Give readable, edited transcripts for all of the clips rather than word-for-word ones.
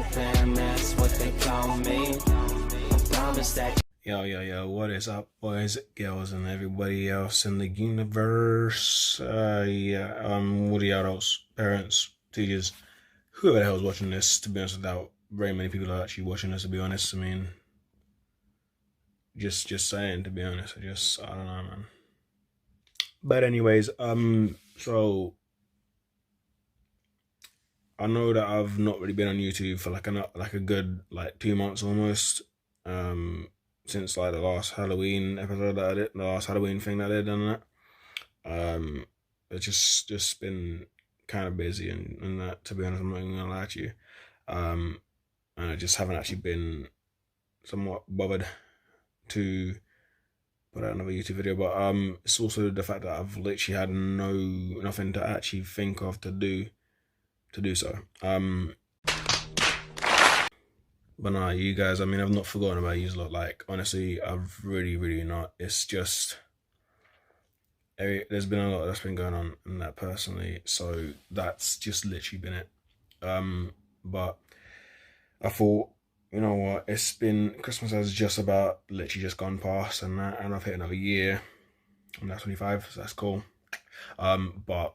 Japan, that's what they call me. I promise that. Yo, what is up, boys, girls, and everybody else in the universe? What are y'all else? Parents, teachers, whoever the hell is watching this, to be honest, without very many people are actually watching this, to be honest. I mean, just saying, to be honest. I don't know, man. But anyways, so I know that I've not really been on YouTube for like a good 2 months almost. Since like the last Halloween episode that I did, the last Halloween thing that I did and that. It's just been kind of busy and that, to be honest, I'm not even gonna lie to you. And I just haven't actually been somewhat bothered to put out another YouTube video. But it's also the fact that I've literally had nothing to actually think of to do so. But nah, you guys, I mean, I've not forgotten about you lot. Like, honestly, I've really not. It's just, there's been a lot that's been going on in that personally. So that's just literally been it. But I thought, you know what, Christmas has just about literally just gone past and that, and I've hit another year. I'm now 25, so that's cool. But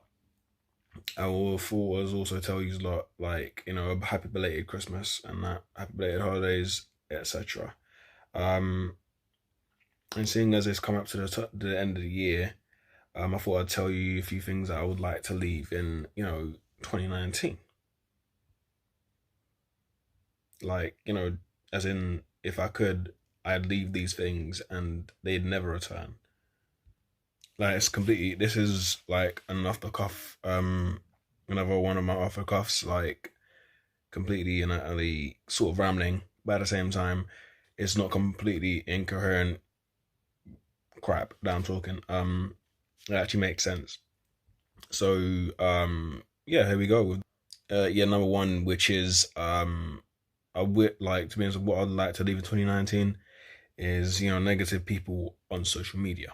I thought was also tell you a lot, like, you know, happy belated Christmas and that, happy belated holidays, etc. And seeing as it's come up to the end of the year, I thought I'd tell you a few things that I would like to leave in, 2019. Like, as in, if I could, I'd leave these things and they'd never return. Like, this is like an off the cuff, another one of my off the cuffs, like completely and utterly sort of rambling, but at the same time, it's not completely incoherent crap that I'm talking. It actually makes sense. So, yeah, here we go with number one, which is I would like, to be honest, what I'd like to leave in 2019 is, negative people on social media.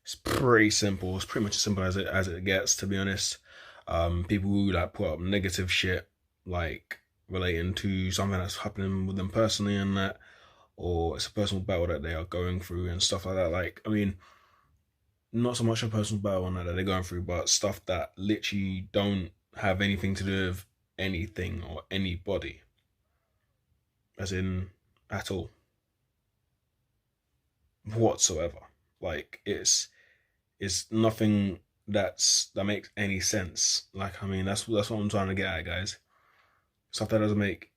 It's pretty simple. It's pretty much as simple as it gets, to be honest. People who like put up negative shit, like relating to something that's happening with them personally and that, or it's a personal battle that they are going through and stuff like that. Like, I mean, not so much a personal battle that they're going through, but stuff that literally don't have anything to do with anything or anybody, as in at all, whatsoever. Like, it's nothing that makes any sense. Like, I mean, that's what I'm trying to get at, guys. Stuff that doesn't make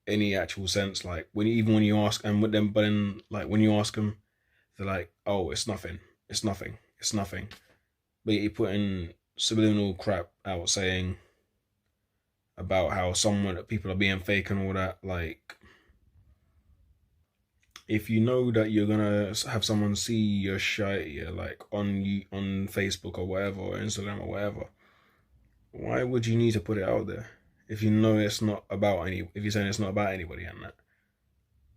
any actual sense. Like, when you ask, and with them, but then, like, when you ask them, they're like, oh, it's nothing, but you put in subliminal crap out saying about how people are being fake and all that. Like, if you know that you're gonna have someone see your shit, like on Facebook or whatever, or Instagram or whatever, why would you need to put it out there if you know it's not about if you're saying it's not about anybody and that?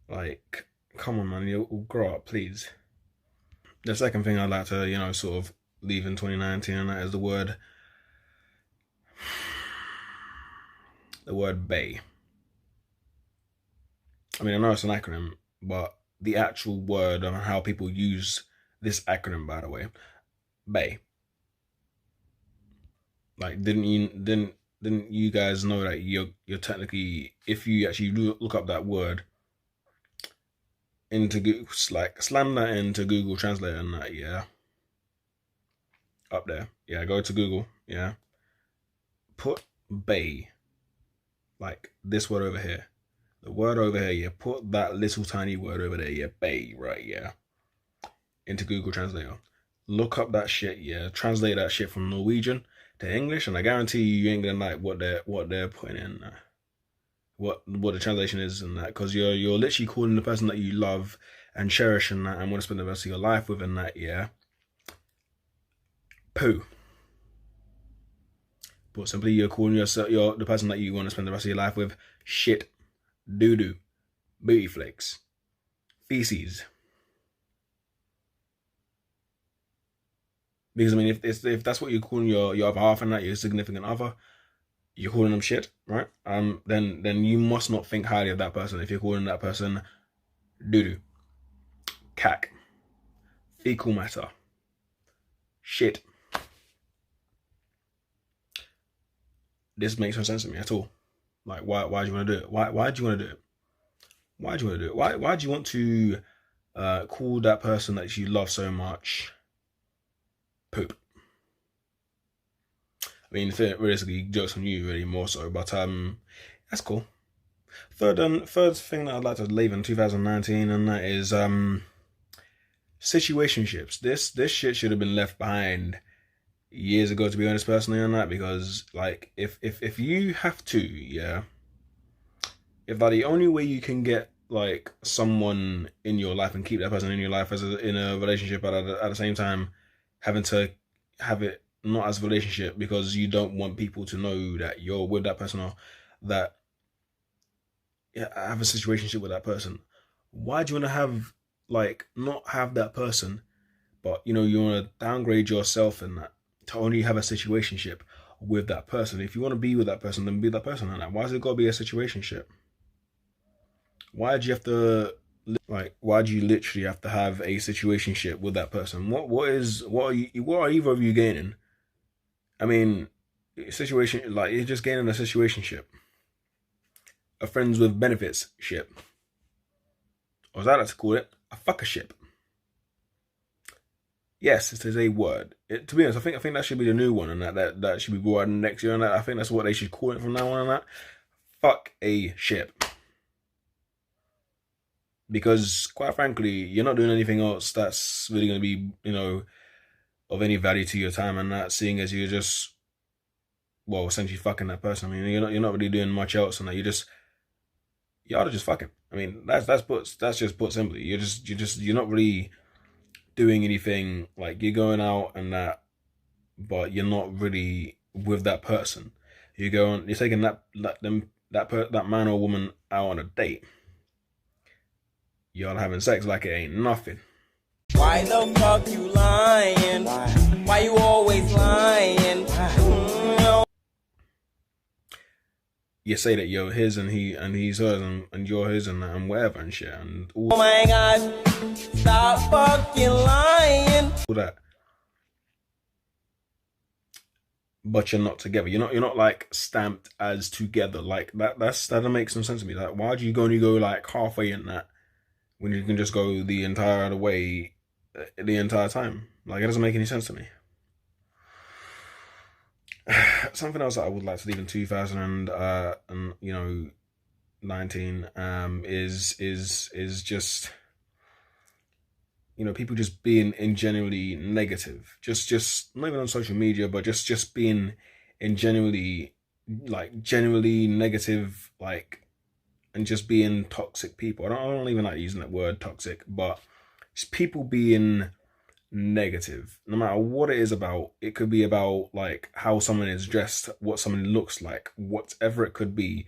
Like, come on, man, you'll grow up, please. The second thing I'd like to, sort of leave in 2019, and that is the word BAE. I mean, I know it's an acronym, but the actual word and how people use this acronym, by the way, BAE. Like, didn't you guys know that you're technically, if you actually look up that word into Google, like slam that into Google Translate and that, yeah, up there, yeah, go to Google, yeah, put BAE, like this word over here, the word over here, yeah, put that little tiny word over there, yeah, BAE, right, yeah, into Google Translator. Look up that shit, yeah, translate that shit from Norwegian to English, and I guarantee you ain't gonna like what they're putting in, what the translation is in that, because you're literally calling the person that you love and cherish and that and want to spend the rest of your life with and that, yeah, poo. But simply, you're calling the person that you want to spend the rest of your life with shit, doo-doo, booty flakes, feces. Because, I mean, if that's what you're calling your other half and that, your significant other, you're calling them shit, right? Then you must not think highly of that person if you're calling that person doo doo, cack, fecal matter, shit. This makes no sense to me at all. Like, why do you want to do it? Why do you want to do it? Why do you want to do it? Why do you want to call that person that you love so much poop? I mean, realistically, jokes on you really more so, but that's cool. Third thing that I'd like to leave in 2019, and that is situationships. This shit should have been left behind years ago, to be honest, personally, on that, because like if you have to, yeah, if that the only way you can get like someone in your life and keep that person in your life as in a relationship, but at the same time having to have it not as a relationship because you don't want people to know that you're with that person or that have a situationship with that person. Why do you want to have like not have that person, but you want to downgrade yourself and that to only have a situationship with that person? If you want to be with that person, then be that person. And that, why does it got to be a situationship? Why do you have to why do you literally have to have a situationship with that person? What are either of you gaining? I mean, situation, like you're just gaining a situationship, a friends with benefits ship, or as I like to call it, a fucker ship. Yes, it is a word. To be honest, I think that should be the new one, and that should be brought out next year. And that I think that's what they should call it from now on. And that, fuck a ship. Because quite frankly, you're not doing anything else that's really going to be, of any value to your time, and that, seeing as you're just, well, essentially fucking that person. I mean, you're not really doing much else, and that you ought to just fucking. I mean, that's just put simply. You're not really doing anything. Like, you're going out and that, but you're not really with that person. You're taking that man or woman out on a date. Y'all having sex like it ain't nothing. Why the fuck you lying? Why you always lying? You say that you're his and he's hers and you're his and whatever and shit and all. Oh my god, stop fucking lying. All that. But you're not together. You're not like stamped as together. Like that doesn't make some sense to me. Like, why do you go like halfway in that when you can just go the entire way the entire time? Like, it doesn't make any sense to me. Something else that I would like to leave in 2019 is just people just being in generally negative, just not even on social media, but just being in generally negative, like, and just being toxic people. I don't even like using that word toxic, but just people being negative, no matter what it is about. It could be about like how someone is dressed, what someone looks like, whatever it could be.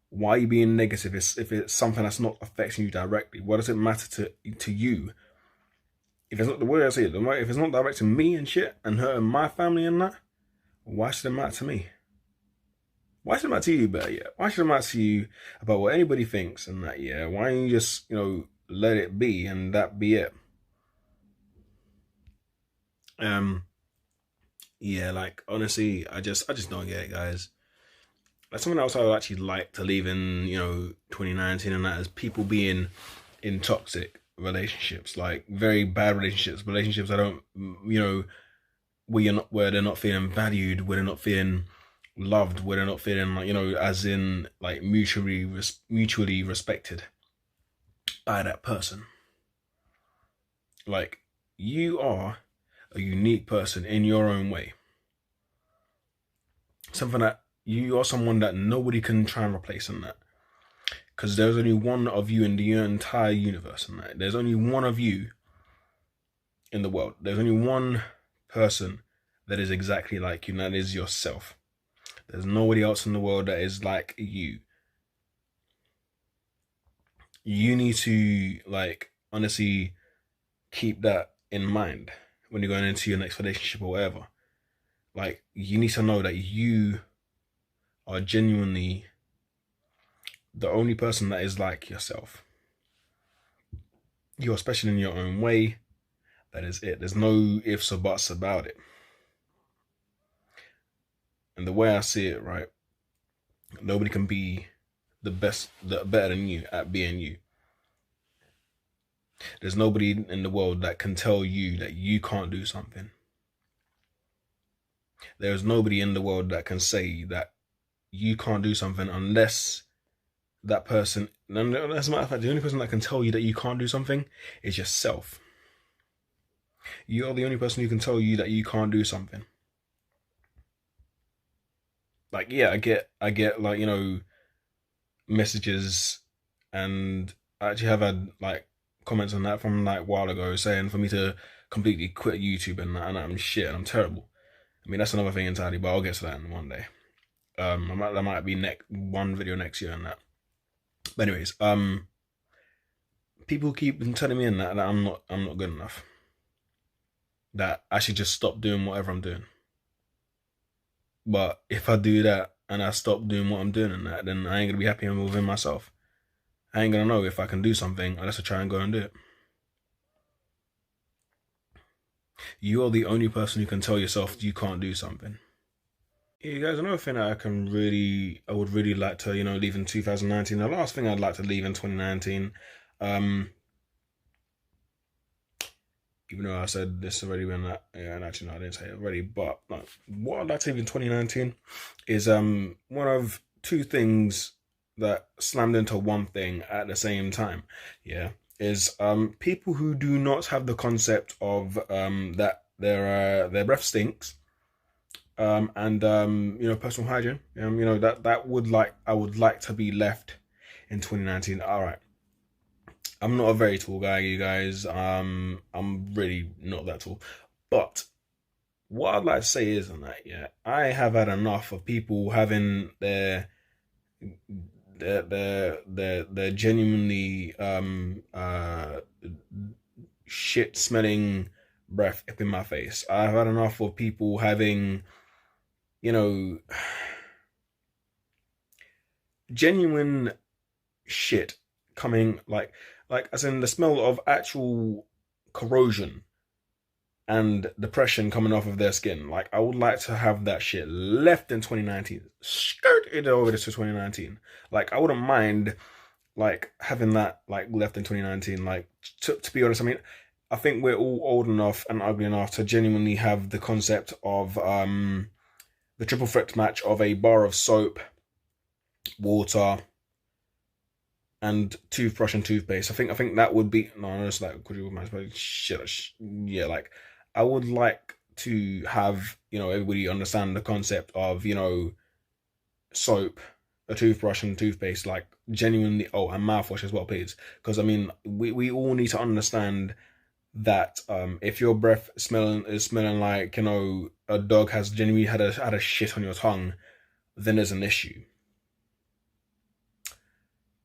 Why are you being negative? If it's something that's not affecting you directly, what does it matter to you? If it's not the way I say it, if it's not directing me and shit and hurting my family and that, why should it matter to me? Why should it matter to you, better yet? Why should it matter to you about what anybody thinks and that, yeah? Why don't you just, let it be and that be it? Yeah, like, honestly, I just don't get it, guys. That's something else I would actually like to leave in, 2019, and that is people being in toxic relationships, like very bad relationships that don't, where they're not feeling valued, where they're not feeling loved, where they're not feeling like, as in like mutually respected by that person. Like, you are a unique person in your own way. Something that you are someone that nobody can try and replace in that. Because there's only one of you in the entire universe in that. There's only one of you in the world. There's only one person that is exactly like you, and that is yourself. There's nobody else in the world that is like you. You need to, like, honestly keep that in mind when you're going into your next relationship or whatever. Like, you need to know that you are genuinely the only person that is like yourself. You're special in your own way. That is it. There's no ifs or buts about it. And the way I see it, right, nobody can be better than you at being you. There's nobody in the world that can tell you that you can't do something. There's nobody in the world that can say that you can't do something unless that person, and as a matter of fact, the only person that can tell you that you can't do something is yourself. You're the only person who can tell you that you can't do something. Like, yeah, I get like, you know, messages, and I actually have had like comments on that from like a while ago saying for me to completely quit YouTube and I'm shit and I'm terrible. I mean, that's another thing entirely, but I'll get to that in one day. That might be one video next year and that. But anyways, people keep telling me that I'm not good enough. That I should just stop doing whatever I'm doing. But if I do that and I stop doing what I'm doing and that, then I ain't gonna be happy within myself. I ain't gonna know if I can do something unless I try and go and do it. You are the only person who can tell yourself you can't do something. Yeah, guys, another thing that I would really like to, you know, leave in 2019. The last thing I'd like to leave in 2019, even though I said this already when that, yeah, and actually no, I didn't say it already, but no, what I'd like to leave in 2019 is one of two things that slammed into one thing at the same time. Yeah, is people who do not have the concept of that their breath stinks, and you know, personal hygiene. You know, I would like to be left in 2019. All right. I'm not a very tall guy, you guys. I'm really not that tall. But what I'd like to say is that, yeah, I have had enough of people having their genuinely shit smelling breath up in my face. I've had enough of people having, you know, genuine shit coming like as in the smell of actual corrosion and depression coming off of their skin. Like, I would like to have that shit left in 2019. Skirt it over to 2019. Like, I wouldn't mind like having that like left in 2019. Like, to be honest, I mean, I think we're all old enough and ugly enough to genuinely have the concept of the triple threat match of a bar of soap, water, and toothbrush and toothpaste. I think that would be it's like could you imagine shit? Yeah, like I would like to have, you know, everybody understand the concept of, you know, soap, a toothbrush and toothpaste, like genuinely. Oh, and mouthwash as well, please, because I mean we all need to understand that if your breath is smelling like, you know, a dog has genuinely had a shit on your tongue, then there's an issue.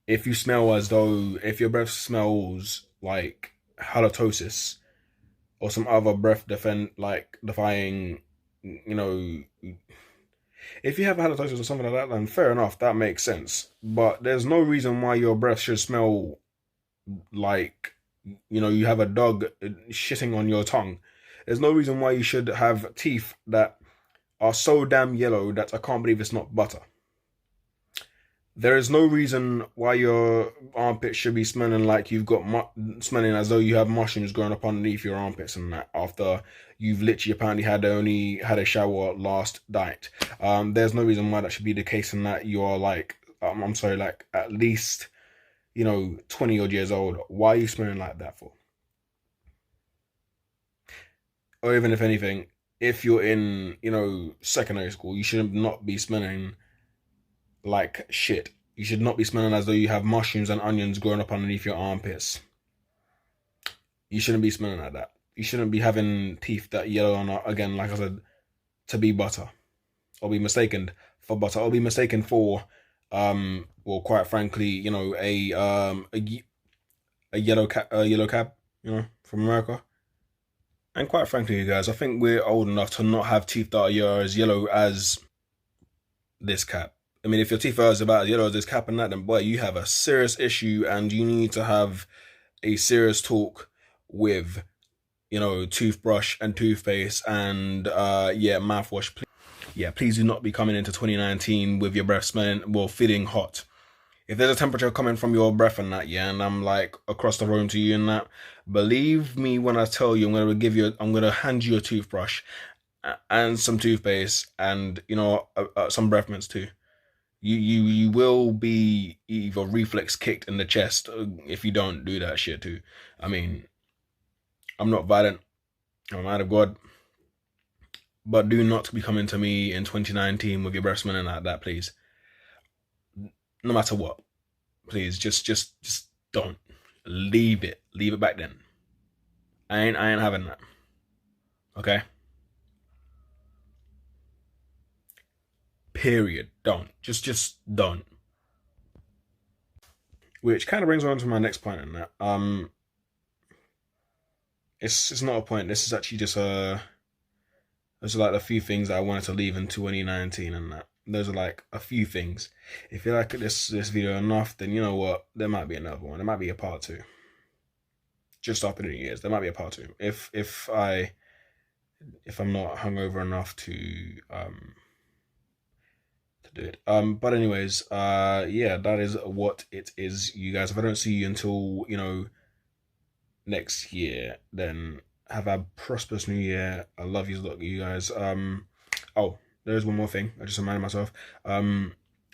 If you smell as though, if your breath smells like halitosis or some other breath defying, you know, if you have halitosis or something like that, then fair enough, that makes sense. But there's no reason why your breath should smell like, you know, you have a dog shitting on your tongue. There's no reason why you should have teeth that are so damn yellow that I can't believe it's not butter. There is no reason why your armpits should be smelling like you've got smelling as though you have mushrooms growing up underneath your armpits and that, after you've literally apparently only had a shower last night. There's no reason why that should be the case, and that you're like, I'm sorry, like at least, you know, 20 odd years old. Why are you smelling like that for? Or even if anything, if you're in, you know, secondary school, you should not be smelling like shit. You should not be smelling as though you have mushrooms and onions growing up underneath your armpits. You shouldn't be smelling like that. You shouldn't be having teeth that yellow on, again, like I said, to be butter, or be mistaken for butter, or be mistaken for well, quite frankly, you know, a yellow cab, you know, from America. And quite frankly, you guys, I think we're old enough to not have teeth that are as yellow as this cab. I mean, if your teeth hurts about this cap and that, then boy, you have a serious issue, and you need to have a serious talk with toothbrush and toothpaste and mouthwash. Please do not be coming into 2019 with your breath smelling feeling hot. If there's a temperature coming from your breath and that, and I'm like across the room to you and that, believe me when I tell you, I'm gonna hand you a toothbrush and some toothpaste and some breath mints too. You will be either reflex kicked in the chest if you don't do that shit too. I mean, I'm not violent. I'm out of God. But do not be coming to me in 2019 with your breath smelling like that, please. No matter what, please just don't. Leave it back then. I ain't having that. Okay. Period. Don't. Just don't. Which kind of brings on to my next point in that. It's not a point. This is actually just those are like a few things that I wanted to leave in 2019 and that. Those are like a few things. If you like this video enough, then you know what? There might be another one. There might be a part 2. Just after the New Year's, there might be a part 2. If I'm not hungover enough to do it. But anyways, that is what it is, you guys. If I don't see you until next year, then have a prosperous new year. I love you, you guys. Oh, there's one more thing. I just reminded myself.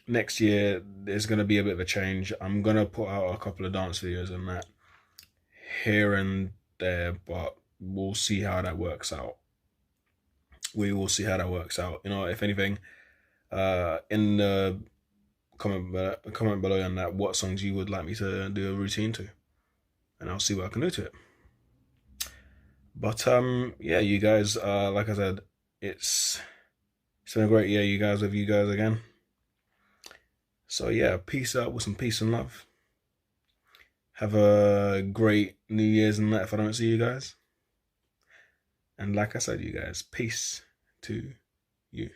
Next year there's gonna be a bit of a change. I'm gonna put out a couple of dance videos and that here and there, but we'll see how that works out. We will see how that works out. If anything, in the comment below on that, what songs you would like me to do a routine to, and I'll see what I can do to it. But you guys, like I said, it's been a great year, you guys, with you guys again. So yeah, peace out with some peace and love. Have a great New Year's and that if I don't see you guys. And like I said, you guys, peace to you.